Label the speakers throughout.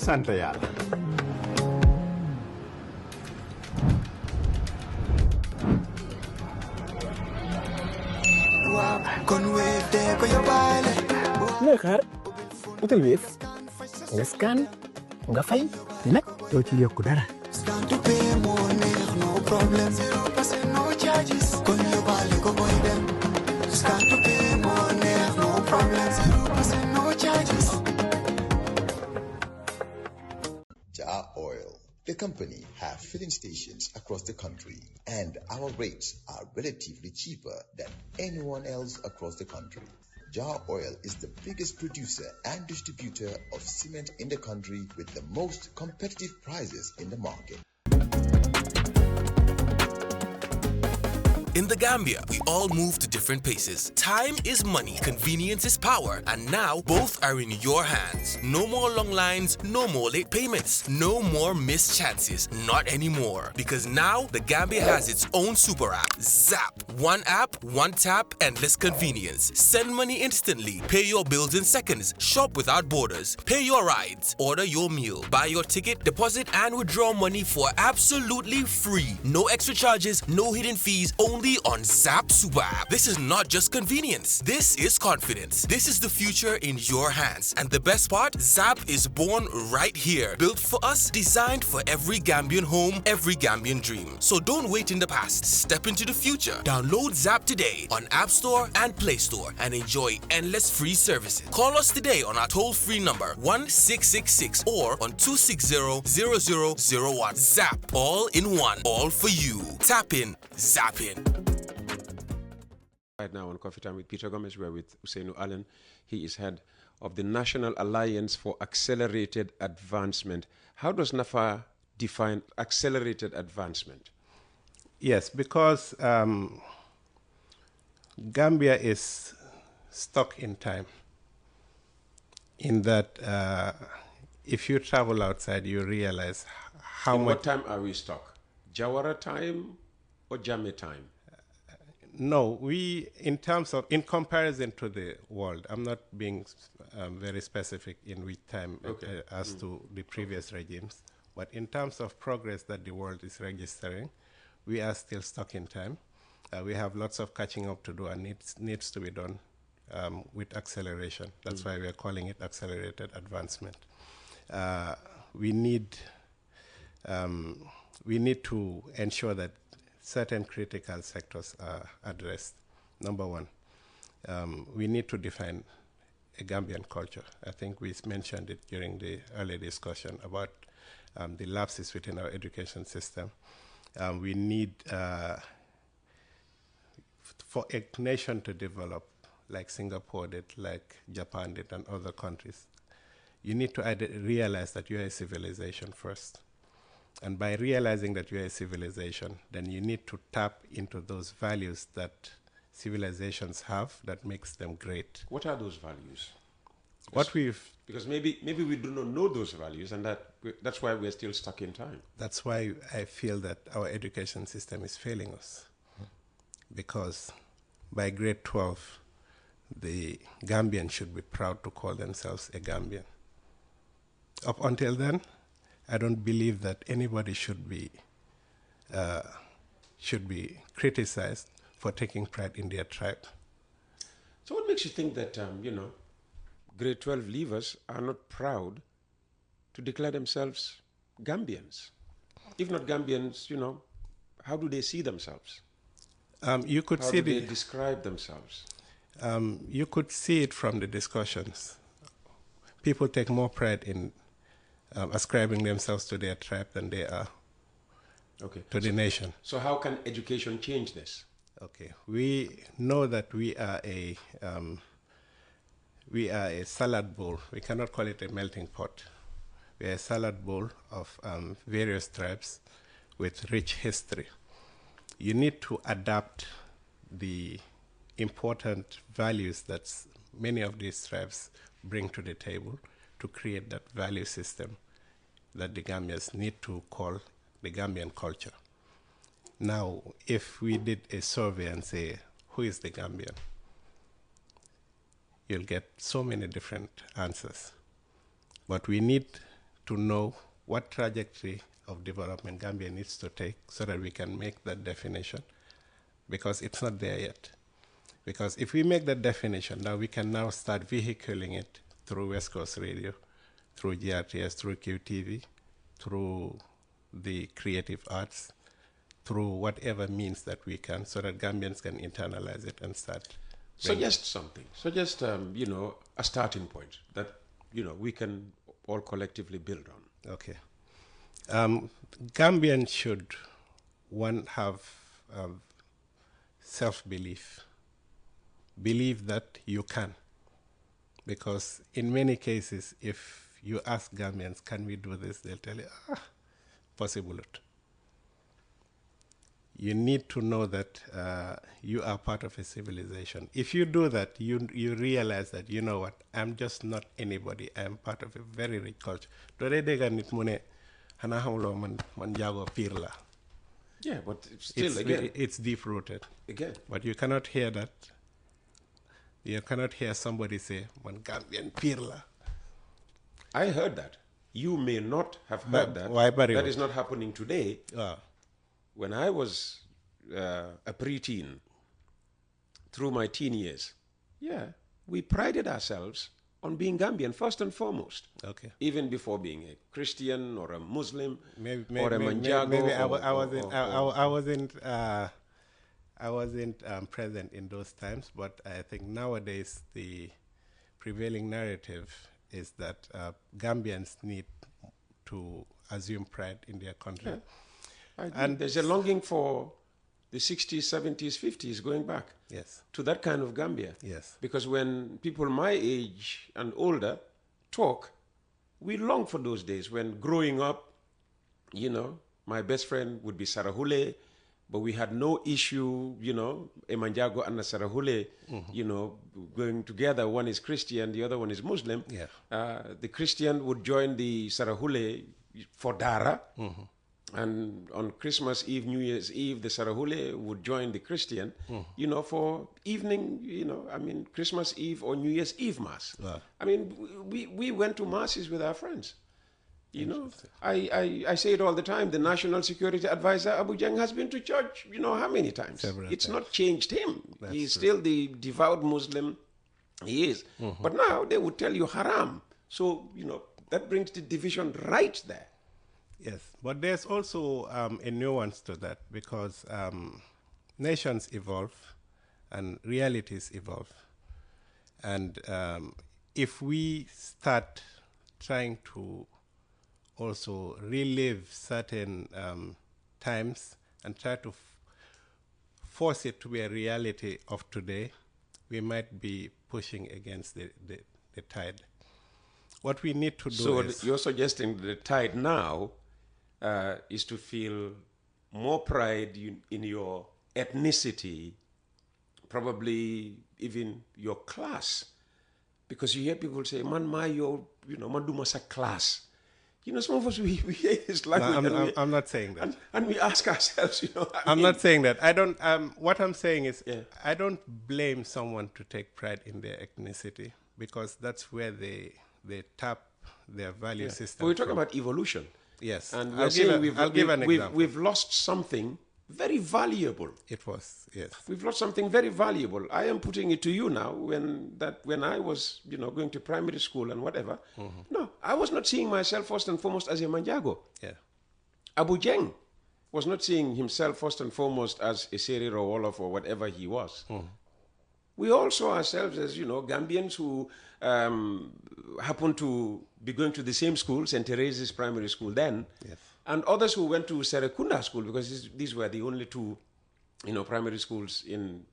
Speaker 1: sant yàlla.
Speaker 2: looy xaar utal Wave nga scan nga fay te nag doo ci yokku dara.
Speaker 3: Jar Oil, the company, have filling stations across the country, and our rates are relatively cheaper than anyone else across the country. Jar Oil is the biggest producer and distributor of cement in the country with the most competitive prices in the market.
Speaker 4: In the Gambia, we all move to different paces. Time is money, convenience is power, and now both are in your hands. No more long lines, no more late payments, no more missed chances. Not anymore. Because now the Gambia has its own super app, Zap. One app, one tap, endless convenience. Send money instantly, pay your bills in seconds, shop without borders, pay your rides, order your meal, buy your ticket, deposit and withdraw money for absolutely free. No extra charges, no hidden fees, only on Zap Super App. This is not just convenience. This is confidence. This is the future in your hands. And the best part, Zap is born right here. Built for us, designed for every Gambian home, every Gambian dream. So don't wait in the past. Step into the future. Download Zap today on App Store and Play Store and enjoy endless free services. Call us today on our toll-free number 1666 or on 260-0001. Zap, all in one, all for you. Tap in, zap in.
Speaker 5: Right now on Coffee Time with Peter Gomez, we're with Ousainou Allen. He is head of the National Alliance for Accelerated Advancement. How does NAFAA define accelerated advancement?
Speaker 6: Yes, because Gambia is stuck in time. In that, if you travel outside, you realize how much.
Speaker 5: What time are we stuck? Jawara time or Jammeh time?
Speaker 6: No, in comparison to the world, I'm not being very specific in which time as to the previous regimes, but in terms of progress that the world is registering, we are still stuck in time. We have lots of catching up to do, and it needs to be done with acceleration. That's why we are calling it accelerated advancement. We need to ensure that certain critical sectors are addressed. Number one, we need to define a Gambian culture. I think we mentioned it during the early discussion about the lapses within our education system. We need, for a nation to develop, like Singapore did, like Japan did, and other countries, you need to realize that you are a civilization first. And by realizing that you are a civilization, then you need to tap into those values that civilizations have that makes them great.
Speaker 5: What are those values? Because maybe we do not know those values, and that's why we're still stuck in time.
Speaker 6: That's why I feel that our education system is failing us. Because by grade 12, the Gambian should be proud to call themselves a Gambian. Up until then, I don't believe that anybody should be criticized for taking pride in their tribe.
Speaker 5: So what makes you think that, grade 12 leavers are not proud to declare themselves Gambians? If not Gambians, how do they see themselves? How do they describe themselves?
Speaker 6: You could see it from the discussions. People take more pride in ascribing themselves to their tribe than they are to the nation.
Speaker 5: So how can education change this?
Speaker 6: Okay, we know that we are a salad bowl. We cannot call it a melting pot. We are a salad bowl of various tribes with rich history. You need to adapt the important values that many of these tribes bring to the table to create that value system that the Gambians need to call the Gambian culture. Now, if we did a survey and say, who is the Gambian? You'll get so many different answers. But we need to know what trajectory of development Gambia needs to take so that we can make that definition, because it's not there yet. Because if we make that definition, now we can now start vehiculing it through West Coast Radio, through GRTS, through QTV, through the creative arts, through whatever means that we can, so that Gambians can internalize it and start.
Speaker 5: Suggest something. Suggest, a starting point that, we can all collectively build on.
Speaker 6: Okay. Gambians should, one, have self-belief. Believe that you can. Because in many cases, if you ask Gambians, can we do this? They'll tell you, possible. You need to know that you are part of a civilization. If you do that, you realize that, you know what, I'm just not anybody. I'm part of a very rich culture.
Speaker 5: Yeah, but still, again,
Speaker 6: it's deep-rooted.
Speaker 5: Again.
Speaker 6: But you cannot hear that. You cannot hear somebody say, "Man Gambian pirla."
Speaker 5: I heard that. You may not have heard that.
Speaker 6: Why,
Speaker 5: that is not happening today.
Speaker 6: Ah.
Speaker 5: When I was a preteen, through my teen years, we prided ourselves on being Gambian first and foremost.
Speaker 6: Okay.
Speaker 5: Even before being a Christian or a Muslim
Speaker 6: or
Speaker 5: a Manjago.
Speaker 6: Maybe I wasn't present in those times, but I think nowadays the prevailing narrative is that Gambians need to assume pride in their country.
Speaker 5: Yeah. And there's a longing for the 60s, 70s, 50s going back.
Speaker 6: Yes.
Speaker 5: To that kind of Gambia.
Speaker 6: Yes.
Speaker 5: Because when people my age and older talk, we long for those days when growing up, my best friend would be Sarahule, but we had no issue, Emanjago and Sarahule, going together. One is Christian, the other one is Muslim.
Speaker 6: Yeah.
Speaker 5: The Christian would join the Sarahule for Dara. Mm-hmm. And on Christmas Eve, New Year's Eve, the Sarahule would join the Christian, for evening, Christmas Eve or New Year's Eve Mass.
Speaker 6: Wow.
Speaker 5: We went to masses with our friends. I say it all the time. The National Security Advisor, Abu Jang, has been to church, how many times? It's not changed him. He's still the devout Muslim. He is. Mm-hmm. But now they would tell you haram. So, that brings the division right there.
Speaker 6: Yes, but there's also a nuance to that, because nations evolve and realities evolve. And if we start trying to also relive certain times and try to force it to be a reality of today, we might be pushing against the tide. What we need to do is...
Speaker 5: So you're suggesting the tide now is to feel more pride in your ethnicity, probably even your class. Because you hear people say, man do masa class. Some of us, we hear this language.
Speaker 6: No, I'm not saying that.
Speaker 5: And we ask ourselves,
Speaker 6: I'm not saying that. I don't, what I'm saying is, I don't blame someone to take pride in their ethnicity, because that's where they tap their value system.
Speaker 5: But we're talking about evolution.
Speaker 6: Yes.
Speaker 5: And
Speaker 6: I'll give an example.
Speaker 5: We've lost something very valuable.
Speaker 6: It was, yes.
Speaker 5: We've lost something very valuable. I am putting it to you now, when I was, going to primary school and whatever. Mm-hmm. No, I was not seeing myself first and foremost as a Manjago.
Speaker 6: Yeah.
Speaker 5: Abu Jeng was not seeing himself first and foremost as a Seri or Wolof or whatever he was. Mm-hmm. We all saw ourselves as, Gambians who happened to be going to the same school, St. Teresa's primary school then,
Speaker 6: yes.
Speaker 5: And others who went to Serekunda school, because these were the only two, primary schools in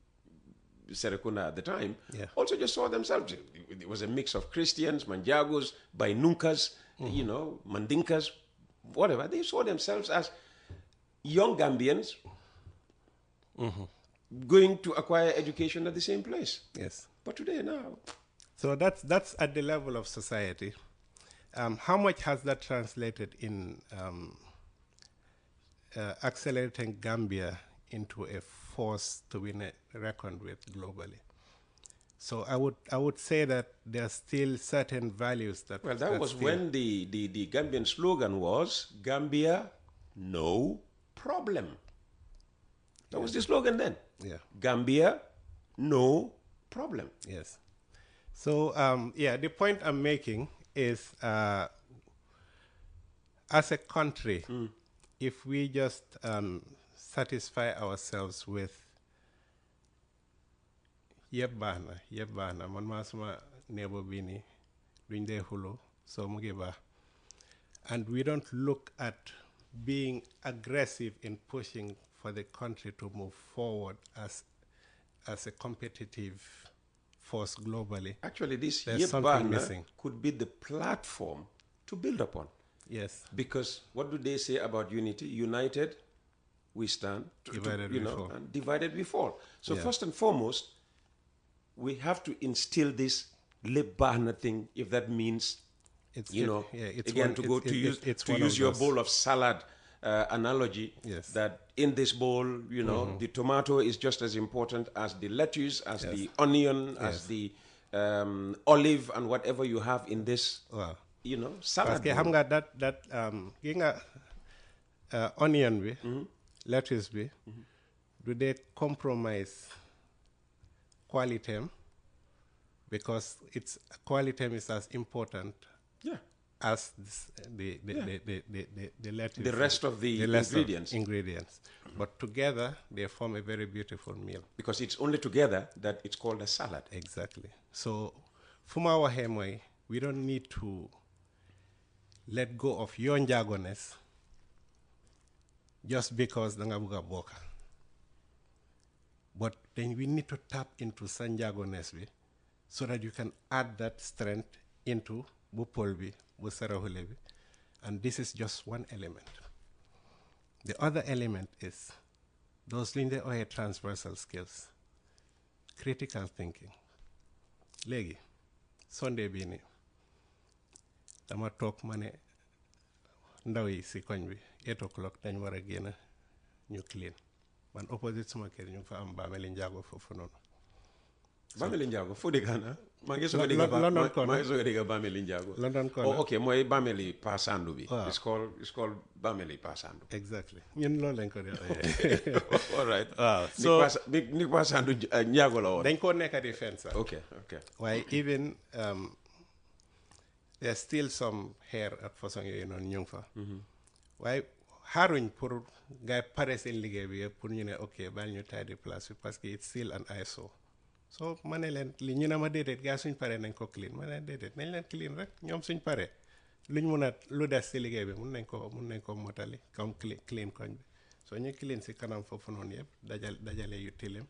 Speaker 5: Serekunda at the time, also just saw themselves. It was a mix of Christians, Manjagos, Bainunkas, Mandinkas, whatever. They saw themselves as young Gambians going to acquire education at the same place.
Speaker 6: Yes.
Speaker 5: But today, now...
Speaker 6: So that's at the level of society. How much has that translated in accelerating Gambia into a force to be reckoned with globally? So I would say that there are still certain values that.
Speaker 5: Well, that was when the Gambian slogan was Gambia, no problem. That was the slogan then.
Speaker 6: Yeah.
Speaker 5: Gambia, no problem.
Speaker 6: Yes. So the point I'm making is, as a country, if we just satisfy ourselves with yëpp baax na man maa suma neighbor bi nii duñ dee xuloo so mu ngi baax, and we don't look at being aggressive in pushing for the country to move forward as a competitive force globally.
Speaker 5: Actually, this
Speaker 6: There's something missing.
Speaker 5: could be the platform to build upon.
Speaker 6: Yes.
Speaker 5: Because what do they say about unity? United, we stand.
Speaker 6: Divided we fall.
Speaker 5: And divided we fall. So
Speaker 6: Yeah.
Speaker 5: first and foremost, we have to instill this lebana thing, if that means,
Speaker 6: It's
Speaker 5: again,
Speaker 6: one,
Speaker 5: to go
Speaker 6: it's,
Speaker 5: to use
Speaker 6: it's
Speaker 5: to
Speaker 6: one
Speaker 5: use
Speaker 6: of
Speaker 5: your
Speaker 6: those.
Speaker 5: bowl of salad analogy.
Speaker 6: Yes.
Speaker 5: That in this bowl, the tomato is just as important as the lettuce, as the onion, as the olive, and whatever you have in this.
Speaker 6: Wow.
Speaker 5: Salad.
Speaker 6: Parce que xam nga that gi nga onion bi, lettuce bi, do they compromise quality because its quality is as important as the lettuce.
Speaker 5: The rest of the
Speaker 6: ingredients. But together they form a very beautiful meal.
Speaker 5: Because it's only together that it's called a salad.
Speaker 6: Exactly. So fuma waxe moy, we don't need to let go of your njagones just because danga buga boka. But then we need to tap into sanjagones bi so that you can add that strength into bupol bi, bu sarahule bi. And this is just one element. The other element is those linde oye transversal skills, critical thinking. Legi Sunday bi ni dama toog ma ne ndaw yi si koñ bi 8 o'clock dañ war a génn ñu clean man opposite suma kër ñu fa am Bameli Njaago foofu noonu.
Speaker 5: Bameli Njaago foo dégg na maa ngi soog a dégg Bameli Njaago.
Speaker 6: London Corner.
Speaker 5: Oh, okay, mooy Bameli Pasandu bi. It's called Bameli Pasandu.
Speaker 6: Exactly. ñun loolu lañ ko def.
Speaker 5: All right.
Speaker 6: So
Speaker 5: ni Pasandu Njaago la woon.
Speaker 6: dañ ko nekk di fence.
Speaker 5: Okay.
Speaker 6: Waaye even there's still some hair at façon yooyu noonu ñu ngi fa. waaye xaaruñ pour ngay pare seen liggéey bi yëpp pour ñu ne ok baal ñu tidy place bi parce que it's still an eyesore. So ma ne leen li ñu ne ma déedéet gaa suñ paree nañ ko clean ma ne déedéet nañ leen clean rek ñoom suñ paree luñ mun a lu des si liggéey bi mun nañ ko motali comme clean koñ bi soo ñu clean si kanam foofu noonu yëpp dajale yu tilim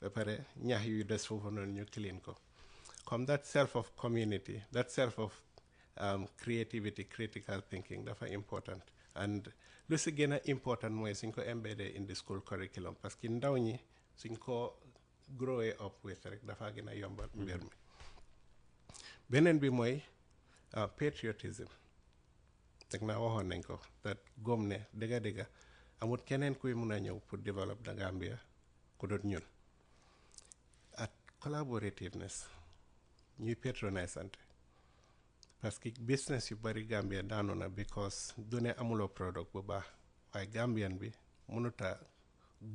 Speaker 6: ba pare ñax yu des foofu noonu ñu clean ko comme that self of community, that self of creativity, critical thinking dafa important. And lu si gën a important mooy suñ ko embedded in the school curriculum parce que ndaw ñi suñ ko grow up with rek dafa gën a yombal mbir mi. Beneen bi mooy patriotism. teg naa waxoon nañ ko that gom ne dëgga amut keneen kuy mun a ñëw pour develop the Gambia ku dut ñun. At collaborativeness ñuy patronize ante parce que business yu bari Gambia daanu na because du ne amuloo product bu baax waaye Gambian bi mënuta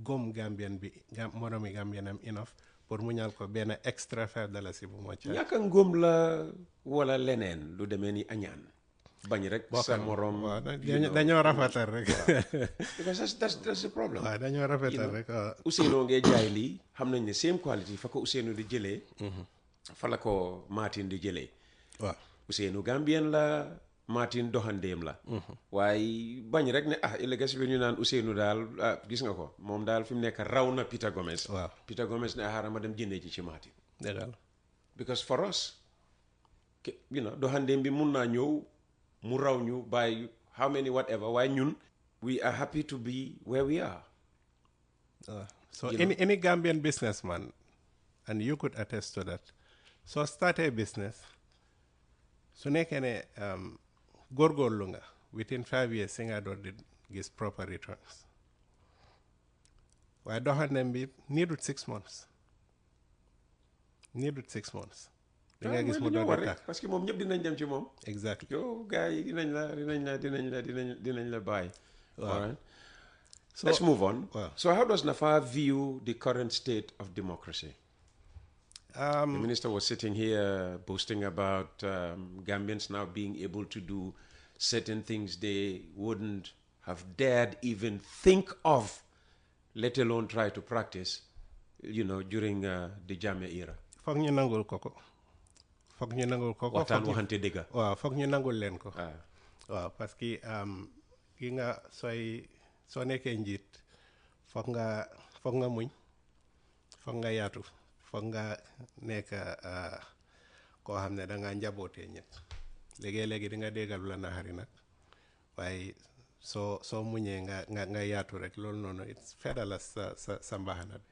Speaker 6: gom Gambian bi moromi Gambian am enough pour mu ñal ko benn extra $5 bu moo ca
Speaker 5: ñàkk ngóom la wala leneen lu demee ni añaan bañ rek sa morom
Speaker 6: dañoo rafetal rek
Speaker 5: because that's the problem.
Speaker 6: waaw dañoo rafetal rek
Speaker 5: Ousainou ngay jaay lii xam nañ ne same quality fa ko Ousainou di jëlee fa la ko Martin di jëlee
Speaker 6: waaw
Speaker 5: Ousainou Gambien la Martin doxandeem la waaye bañ rek ne ëllëg si bi ñu naan Ousainou daal gis nga ko moom daal fi mu nekk raw na Peter Gomez.
Speaker 6: waaw
Speaker 5: Peter Gomez ne xaaral ma dem jëndee ci Martin.
Speaker 6: dëgg
Speaker 5: because for us doxandeem bi mun naa ñëw mu raw ñu by how many whatever waaye ñun we are happy to be where we are.
Speaker 6: So any Gambian businessman, and you could attest to that, so start a business su nekkee ne góorgóorlu nga within 5 years si nga door di gis proper returns waaye doxandem bi needut 6 months needed 6 months.
Speaker 5: Ah,
Speaker 6: nga gis mu
Speaker 5: well,
Speaker 6: doon tax
Speaker 5: parce que moom ñëpp dinañ dem ci moom.
Speaker 6: exactly.
Speaker 5: Yo gars yi dinañ la bàyyi. All right.
Speaker 6: So
Speaker 5: Let's move on.
Speaker 6: Wow.
Speaker 5: So how does NAFAA view the current state of democracy? The minister was sitting here boasting about Gambians now being able to do certain things they wouldn't have dared even think of, let alone try to practice, during the Jammeh era.
Speaker 6: foog ñu nangul ko
Speaker 5: waxtaan waxante dëgga.
Speaker 6: waaw foog ñu nangul leen ko.
Speaker 5: Ah.
Speaker 6: waaw parce que ki nga soo nekkee njiit foog nga muñ foog nga yaatu foog nga nekk koo xam ne da nga njabootee ñett léegi di nga déggal la naxari nag waaye soo muñee nga yaatu rek loolu noonu it's fedala sa mbaxana bi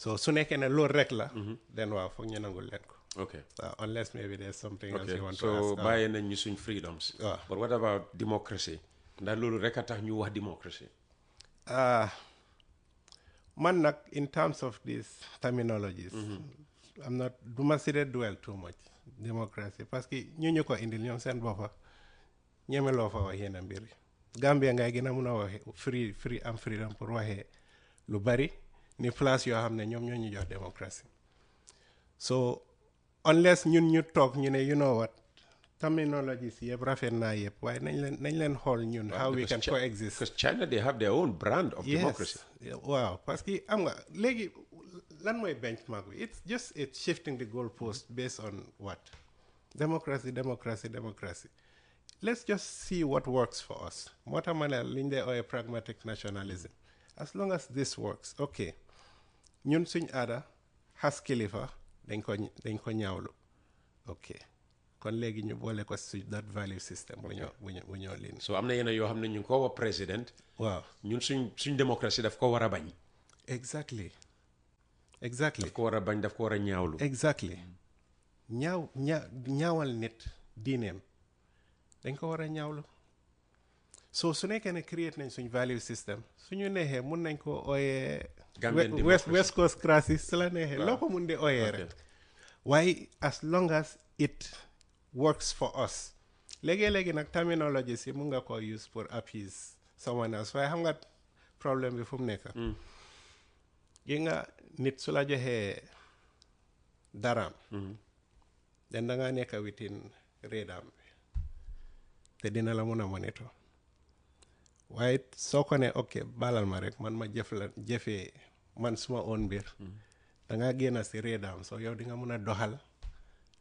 Speaker 6: so su nekkee ne loolu rek la then waaw foog ñu nangul leen ko.
Speaker 5: Okay.
Speaker 6: Unless maybe there's something else you want to
Speaker 5: so
Speaker 6: ask.
Speaker 5: bàyyi nañ ñu suñ freedoms. But what about democracy? ndax loolu rek a tax ñu wax democracy.
Speaker 6: Man nag in terms of these terminologies I'm not du ma si dee dwell too much democracy parce que ñu ko indil ñoom seen boppa ñemeloo fa wax yenn mbir yi Gambia ngay gën a mun a waxe free am freedom pour waxee lu bari ni place yoo xam ne ñoom ñoo ñu jox démocratie so unless ñun ñu toog ñu ne you know what terminologies yëpp rafet naa yëpp waaye nañ leen xool ñun how we can coexist.
Speaker 5: Because China they have their own brand of democracy.
Speaker 6: waaw parce que am nga léegi lan mooy benchmark bi it's shifting the goalpost based on what democracy. Let's just see what works for us. moo tax ma ne liñ dee ooyee pragmatic nationalism as long as this works okay ñun suñ aada xas kilifa dañ ko ñaawlu ok kon léegi ñu boole ko si that value system bu ñoo lin
Speaker 5: so am na yenn yoo xam ne ñu ngi ko wax président.
Speaker 6: waaw
Speaker 5: ñun suñ démocratie daf ko war a bañ.
Speaker 6: exactly
Speaker 5: daf ko war a bañ daf ko war a ñaawlu.
Speaker 6: exactly ñaawal nit diineem dañ ko war a ñaawlu so su nekkee ne create nañ suñ value system suñu neexee mun nañ ko ooyee West Coast crisis su la neexee loo ko mun di ooyee rek waaye as long as it works for us léegi nag terminologies yi mun nga ko use pour appease someone else waaye xam nga problème bi fu mu nekk yi nga nit su la joxee daraam den da nga nekk within réedam bi te dina la mun a monitor waaye soo ko ne ok balal ma rek man ma jëfee man suma own mbir da nga génn si réedam so yow di nga mun a doxal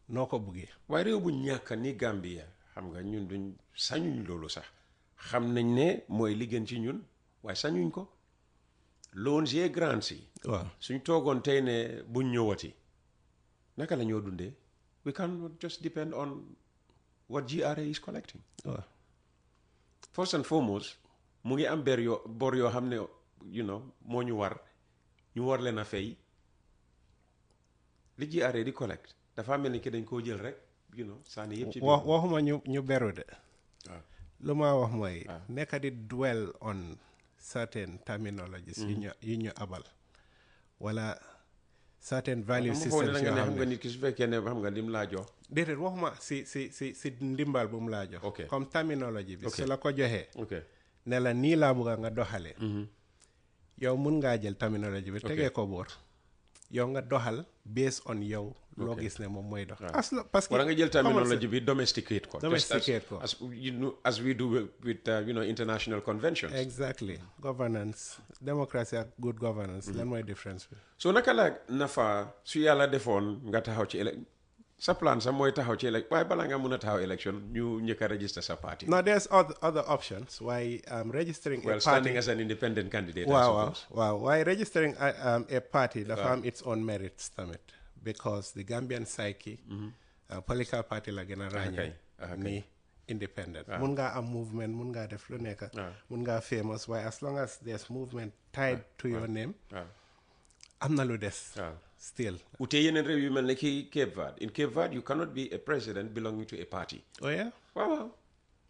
Speaker 6: noo ko buggee.
Speaker 5: waaye réew bu ñàkk ni Gambia xam nga ñun duñ sañuñ loolu sax xam nañ ne mooy li gën ci ñun waaye sañuñ ko loans yee grants yi.
Speaker 6: waaw
Speaker 5: suñ toogoon tey ne buñ ñëwati naka la ñoo dundee we cannot just depend on what GRA is collecting.
Speaker 6: waaw
Speaker 5: first and foremost mu ngi am bor yoo xam ne moo ñu war leen a fay li GRA di collect dafa mel ni ki dañ koo jël rek sànni yëpp ci biir
Speaker 6: waxuma ñu beru de lu ma wax mooy nekk di dwell on certain terminologies yu ñu abal wala certain value systems yoo xam
Speaker 5: nga nit ki su fekkee ne xam nga lim laa jox
Speaker 6: déedéet waxuma si ndimbal bu mu laa jox comme terminologie bi su la ko joxee ne la nii laa bëgg nga doxalee yow mun ngaa jël terminologie bi tegee ko boor yow nga doxal based on yow loo gis ne moom mooy dox parce que
Speaker 5: wala nga jël terminologie bi domesticate ko as we do with international conventions.
Speaker 6: Exactly. Governance democracy ak good governance lan mooy difference bi
Speaker 5: so naka la NAFAA su yàlla defoon nga taxaw ci sa plan sax mooy taxaw ci waaye balaa nga mun a taxaw election ñu njëkk a register sa party.
Speaker 6: No, there's other options. Why registering a party?
Speaker 5: Standing as an independent candidate.
Speaker 6: Wow. Why registering a party dafa am its own merits tamit because the Gambian psyche political party la gën a ràññee ni independent. Mun ngaa am movement mun ngaa def lu nekk mun ngaa famous waaye as long as there's movement tied to your name am na lu des. Still.
Speaker 5: Ute yeneen réew yu mel ne ki Cape Verde. In Cape Verde, you cannot be a president belonging to a party.
Speaker 6: Oh yeah?
Speaker 5: Wow.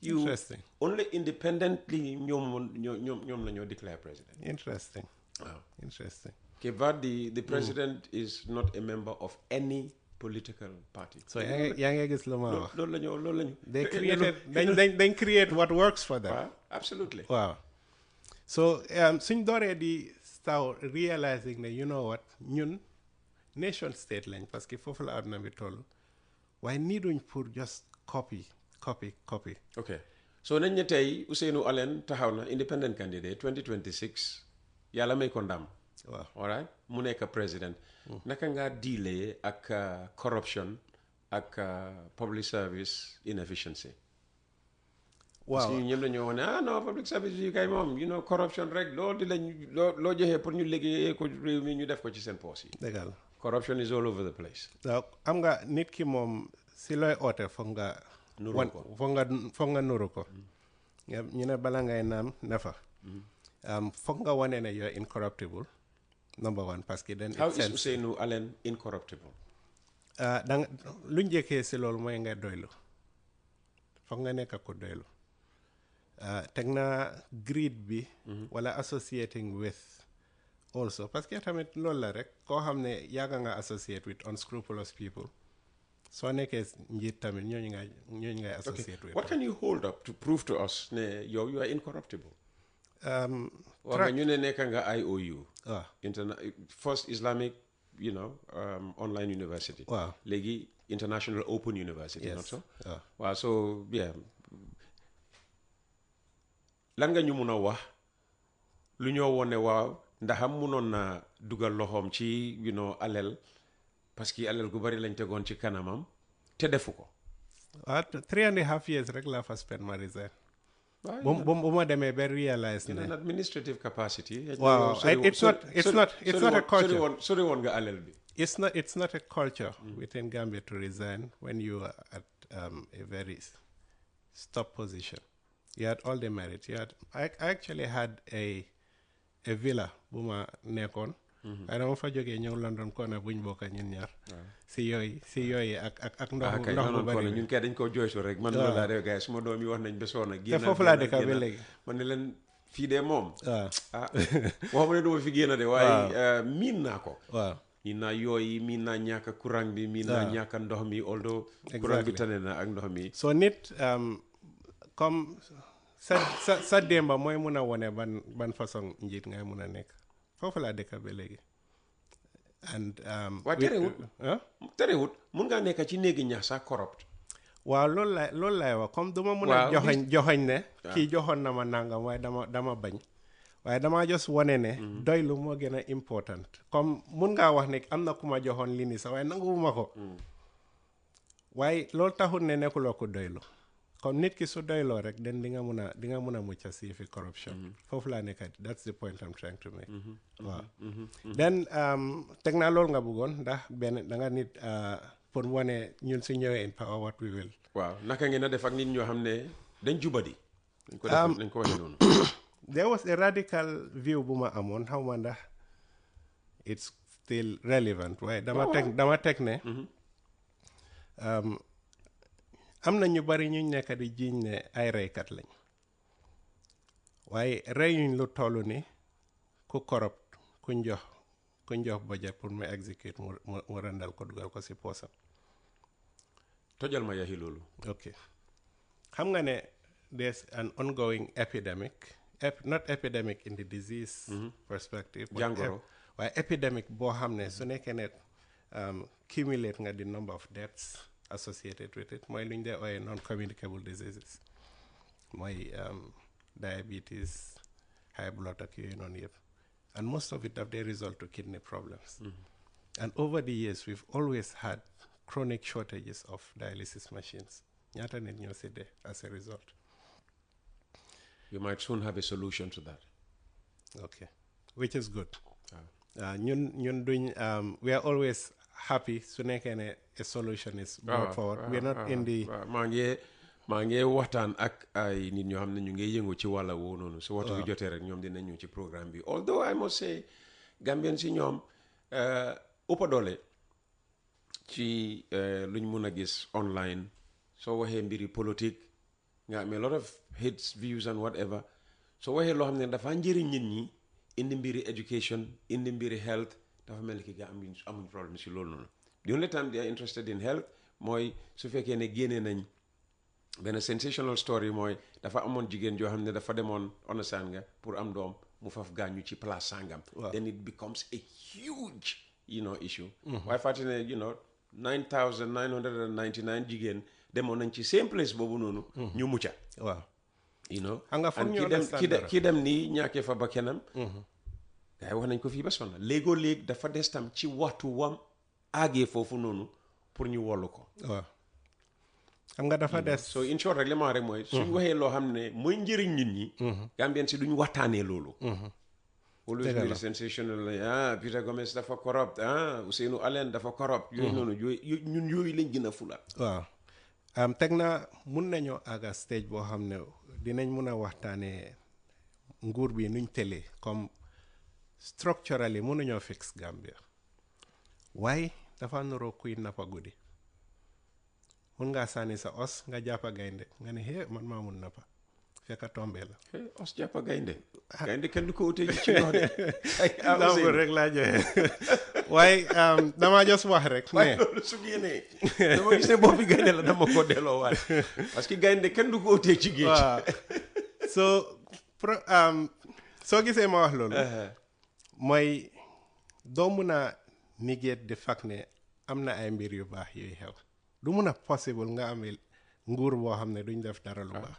Speaker 6: Interesting.
Speaker 5: Only independently ñoom la ñoo declare president.
Speaker 6: Interesting.
Speaker 5: Wow.
Speaker 6: Interesting.
Speaker 5: Cape Verde, the president is not a member of any political party.
Speaker 6: So yaa ngi gis lu ma wax.
Speaker 5: loolu lañu.
Speaker 6: They create what works for them.
Speaker 5: Absolutely.
Speaker 6: Wow. So suñ dooree di start realizing ne you know what ñun nation state lañ parce que foofu la àdduna bi toll waaye niiduñ pour just copy.
Speaker 5: Okay. So nañ ne tey Ousainou Allen taxaw na independent candidate 2026 yàlla may ko ndam.
Speaker 6: Waaw.
Speaker 5: All right mu nekk président. Naka nga dealee ak corruption ak public service inefficiency.
Speaker 6: Waaw
Speaker 5: parce que ñun ñëpp dañoo wax ne non public service yi kay moom corruption rek loolu di lañ loo joxee pour ñu liggéeyee ko réew mi ñu def ko ci seen poos yi.
Speaker 6: dëgg la.
Speaker 5: Corruption is all over the place.
Speaker 6: waaw am nga nit ki moom si looy oote foog nga.
Speaker 5: nuru ko
Speaker 6: foog nga nuru ko. ñu ne bala ngay naam nafa. foog nga wane ne you're incorruptible. Number one parce que then.
Speaker 5: How is Ousainou Allen incorruptible?
Speaker 6: Lu njëkkee si loolu mooy nga doylu foog nga nekk ko doylu. teg na greed bi. wala associating with. also parce que tamit loolu la rek koo xam ne yàgga nga associate with unscrupulous people soo nekkee njiit tamit ñooñu ngay associate with.
Speaker 5: What can you hold up to prove to us ne yow you are incorruptible? wax nga ñu ne nekk nga IOU. First Islamic online university.
Speaker 6: waaw
Speaker 5: léegi International Open University.
Speaker 6: Yes.
Speaker 5: Not so. waaw so yeah lan nga ñu mun a wax lu ñoo wone waaw ndaxam munoon na dugal loxoom ci alal parce que alal gu bari lañ tegoon ci kanamam te defu ko.
Speaker 6: 3.5 years rek laa fa spend ma resign. bu ma demee ba realize ne.
Speaker 5: an administrative capacity.
Speaker 6: waaw it's not a culture.
Speaker 5: Sorry woon nga alal bi.
Speaker 6: It's not a culture within Gambia to resign when you are at a very top position. You had all the merit. I actually had a villa bu ma nekkoon. waaye dama fa jógee ñëw London koona buñ bokka ñun ñaar. si yooyu ak ndox bu bari
Speaker 5: ñun kay dañ koo jooytu rek. man loolu laa def gars yi suma doom yi wax nañ ba soona.
Speaker 6: te foofu laa dëkk ba léegi.
Speaker 5: man ne leen fii de moom. waxuma ne duma fi génn de. waaye miin naa ko.
Speaker 6: waaw
Speaker 5: miin naa yooyu miin naa ñàkk courant bi. miin naa ñàkk ndox mi although courant bi tane na ak ndox mi.
Speaker 6: so nit comme sa démba mooy mun a wone ban façon njiit ngay mun a nekk foofu laa dëkk ba léegi. and
Speaker 5: waaye terewut mun ngaa nekk ci néegi ñax sax corrupt.
Speaker 6: waaw loolu laay wax comme duma mun a joxoñ ne kii joxoon na ma nangam waaye dama bañ waaye dama just wane ne doylu moo gën a important comme mun ngaa wax ne am na ku ma joxoon li ni sax waaye nanguwuma ko waaye loolu taxul ne nekkuloo ko doylu comme nit ki su doyloo rek den di nga mun a mucc si fi corruption foofu laa nekk that's the point I'm trying to make. waaw then teg naa loolu nga bëggoon ndax benn da nga nit pour wane ñun su ñëwee in power what we will.
Speaker 5: waaw naka ngeen a def ak nit ñoo xam ne dañ jubadi. dañ ko waxee noonu.
Speaker 6: there was a radical view bu ma amoon xaw ma ndax it's still relevant waaye dama teg ne. am na ñu bari ñu nekk di jiiñ ne ay reykat lañ waaye reyuñ lu toll ni ku corrupt kuñ jox budget pour mu execute mu randal ko dugal ko si poosam.
Speaker 5: tojal ma yaxi loolu.
Speaker 6: ok xam nga ne there's an ongoing epidemic not epidemic in the disease perspective.
Speaker 5: jàngoro
Speaker 6: waaye epidemic boo xam ne su nekkee ne cumulate nga the number of deaths associated with it mooy lu ñu dee ooyee non-communicable diseases mooy diabetes high blood ak yooyu noonu yëpp and most of it have they result to kidney problems. And over the years we've always had chronic shortages of dialysis machines. ñaata nit ñoo si dee as a result.
Speaker 5: You might soon have a solution to that.
Speaker 6: Okay, which is good. ñun duñ we are always happy su nekkee ne a solution is brought forward. We are not in the.
Speaker 5: maa ngi waxtaan ak ay nit ñoo xam ne ñu ngi yëngu ci wàlla woo noonu su waxtu bi jotee rek ñoom dinañ ñëw ci programme bi although I must say Gambien si ñoom ëppa doole ci luñ mun a gis online soo waxee mbiri politique nga amee lot of hits views and whatever soo waxee loo xam ne dafa njëriñ nit ñi indi mbiri education indi mbiri health dafa mel ni ki gaa amuñ problème si loolu noonu the only time they are interested in health mooy su fekkee ne génnee nañ benn sensational story mooy dafa amoon jigéen joo xam ne dafa demoon onasaan nga pour am doom mu faf gaañu ci place sangam then it becomes a huge issue waaye fàtte ne 9,999 jigéen demoon nañ ci same place boobu noonu ñu mucca
Speaker 6: waaw
Speaker 5: xam nga foog ñu understand ki dem nii ñàkkee fa ba kenam gars yi wax nañ ko fii ba sonna léegoo léeg dafa des tam ci waxtu wam aagee foofu noonu pour ñu wollu ko
Speaker 6: waaw xam nga dafa des
Speaker 5: so in short rek li ma rek mooy suñ waxee loo xam ne mooy njëriñ nit ñi Gambien si duñ waxtaanee loolu always very sensational Peter Gomez dafa corrupt Ousainou Allen dafa corrupt yooyu noonu ñun yooyu lañ gën a fula
Speaker 6: waaw teg na mun nañoo àgga stage boo xam ne dinañ mun a waxtaanee nguur bi nuñ tëlee comme structurally mënuñoo fix Gambia waaye dafa nuroo kuy nappa guddi mun ngaa sànni sa os nga jàppa gaynde nga ne man maa mun nappa fekka tombee la
Speaker 5: os jàppa gaynde kenn du ko utee ci ndox de
Speaker 6: lamb rek laa joxe waaye dama jos wax rek
Speaker 5: waaye loolu su génnee dama gis ne boppi gaynde la dama ko delloo waat parce que gaynde kenn du ko utee ci géej
Speaker 6: soo gisee ma wax loolu mooy doo mun a negate the fact ne am na ay mbir yu baax yuy xew du mun a possible nga amee nguur boo xam ne duñ def dara lu baax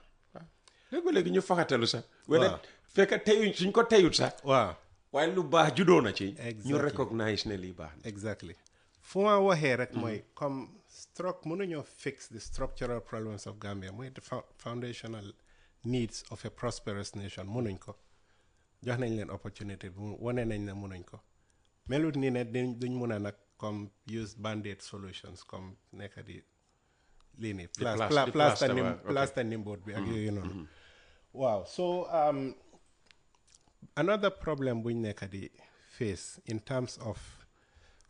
Speaker 5: léegi ñu faxatalu sax wala fekk teyuñ suñ ko teyut sax waaye lu baax juddoo na ci ñu recognize ne lii baax
Speaker 6: exactly fu ma waxee rek mooy comme mënuñoo fix the structural problems of Gambia mooy the foundational needs of a prosperous nation mënuñ ko jox nañ leen opportunity bu wane nañ ne mënuñ ko melut ni ne duñ mun a nag comme use band-aid solutions comme nekk di lii nii plaster nimboot bi ak yooyu noonu waaw so another problem buñ nekk di face in terms of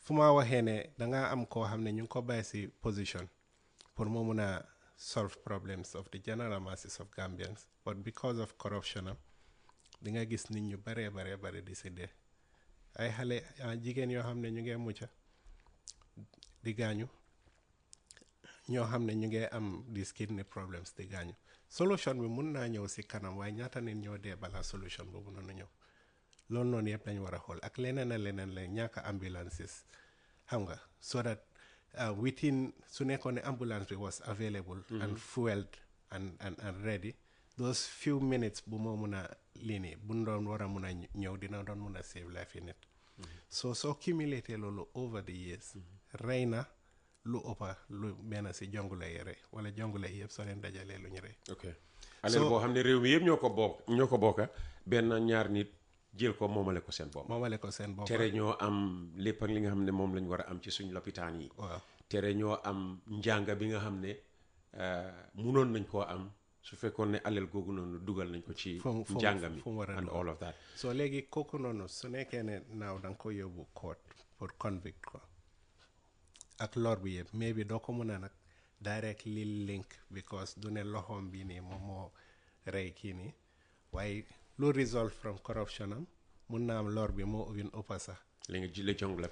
Speaker 6: fu ma waxee ne dangaa am koo xam ne ñu ngi ko bàyyi si position pour moo mun a solve problems of the general masses of Gambians but because of corruption di nga gis nit ñu bare di si dee ay xale jigéen yoo xam ne ñu ngee mucca di gaañu ñoo xam ne ñu ngee am these kidney problems di gaañu solution bi mun naa ñëw si kanam waaye ñaata nit ñoo dee balaa solution boobu noonu ñëw loolu noonu yëpp dañ war a xool ak leneen la ñàkk ambulances xam nga so that within su nekkoon ne ambulance bi was available and fueled and ready those few minutes bu moo mun a lii nii bu doon war a mun a ñëw dina doon mun a save life yi nit soo cumulaté loolu over the years rey na lu ëppa lu benn si jongula yi rey wala jongula yi yëpp soo leen dajalee lu ñu rey
Speaker 5: aleel boo xam ne réew mi yëpp ñoo ko bokka benn ñaar nit jël ko moomale ko seen bopp tere ñoo am lépp ak li nga xam ne moom lañ war a am ci suñ lopitaan yi tere ñoo am njàng bi nga xam ne munoon nañ koo am su fekkoon ne alal googu noonu dugal nañ ko ci njàng mi and all of that
Speaker 6: so léegi kooku noonu su nekkee ne naaw da nga ko yóbbu court pour convict ko ak lor bi yëpp mais bi doo ko mën a nag directly link because du ne loxoom bi nii moom moo rey kii nii waaye lu result from corruption am mun naa am lor bi moo ëppa sax
Speaker 5: li nga jële jong la